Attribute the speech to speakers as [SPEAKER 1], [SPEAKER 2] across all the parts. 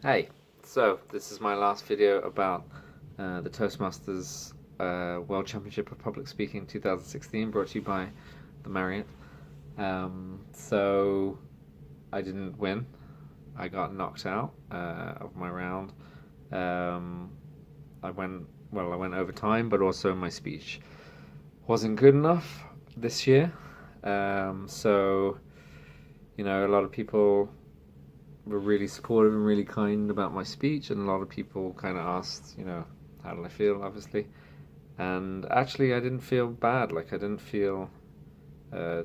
[SPEAKER 1] Hey, so this is my last video about the Toastmasters World Championship of Public Speaking 2016, brought to you by the Marriott. So I didn't win. I got knocked out of my round. Um, I went over time, but also my speech wasn't good enough this year. So a lot of people were really supportive and really kind about my speech, and a lot of people kind of asked, how did I feel, obviously. And actually, I didn't feel bad. Like, I didn't feel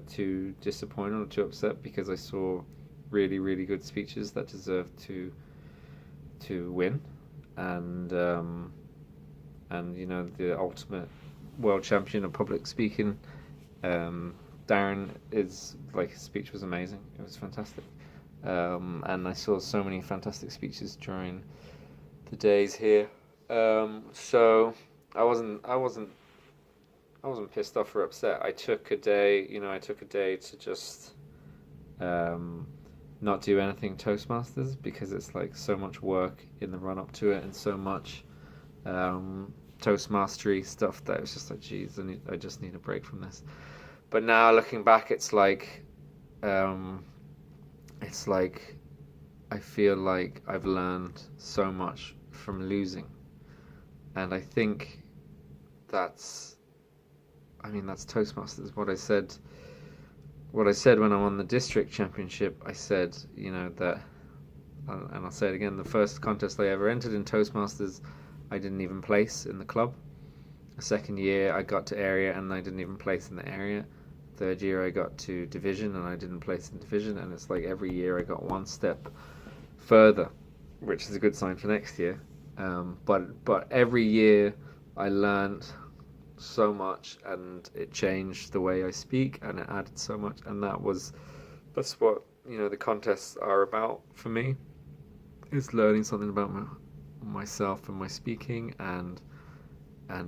[SPEAKER 1] too disappointed or too upset because I saw really, really good speeches that deserved to win. And the ultimate world champion of public speaking, Darren, is like, his speech was amazing. It was fantastic. And I saw so many fantastic speeches during the days here. So I wasn't pissed off or upset. I took a day, to just not do anything Toastmasters, because it's like so much work in the run up to it and so much Toastmastery stuff that it was just like, geez, I just need a break from this. But now looking back, it's like I feel like I've learned so much from losing, and I think that's Toastmasters. What I said when I won the district championship, I said, that, and I'll say it again, the first contest I ever entered in Toastmasters, I didn't even place in the club. The second year I got to area and I didn't even place in the area. Third year I got to division and I didn't place in division, and it's like every year I got one step further, which is a good sign for next year. But every year I learned so much, and it changed the way I speak, and it added so much, and that's what the contests are about for me, is learning something about myself and my speaking, and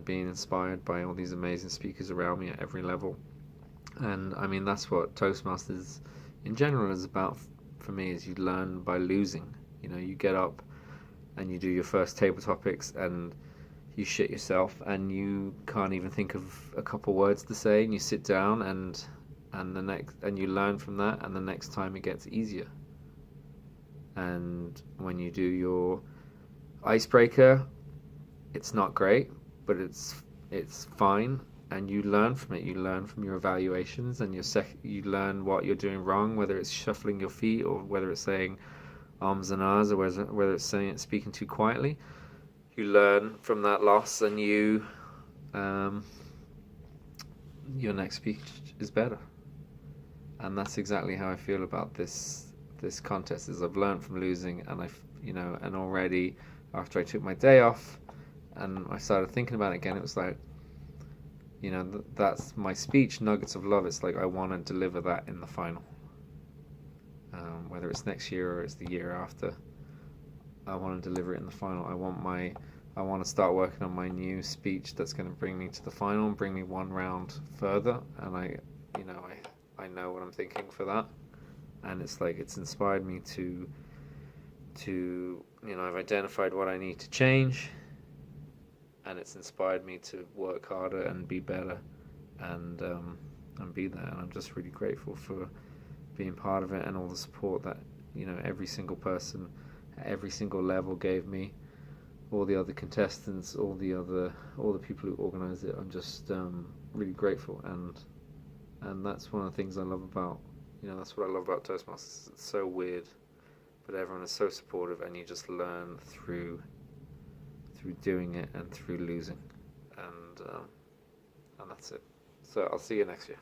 [SPEAKER 1] being inspired by all these amazing speakers around me at every level. And that's what Toastmasters in general is about for me, is you learn by losing. You get up and you do your first table topics and you shit yourself and you can't even think of a couple words to say, and you sit down and you learn from that, and the next time it gets easier. And when you do your icebreaker, it's not great, but it's fine, and you learn from it. You learn from your evaluations, and you learn what you're doing wrong, whether it's shuffling your feet, or whether it's saying ums and ahs, or whether it's speaking too quietly. You learn from that loss, and your next speech is better. And that's exactly how I feel about this contest. Is I've learned from losing, and and already after I took my day off and I started thinking about it again, it was like, that's my speech, Nuggets of Love. It's like I want to deliver that in the final, whether it's next year or it's the year after. I want to deliver it in the final. I want to start working on my new speech that's going to bring me to the final and bring me one round further. And I know what I'm thinking for that. And it's like, it's inspired me to I've identified what I need to change, and it's inspired me to work harder and be better, and be there. And I'm just really grateful for being part of it, and all the support that every single person at every single level gave me, all the other contestants, all the people who organized it. I'm just really grateful, and that's one of the things I love about that's what I love about Toastmasters. It's so weird, but everyone is so supportive, and you just learn through doing it and through losing, and that's it. So I'll see you next year.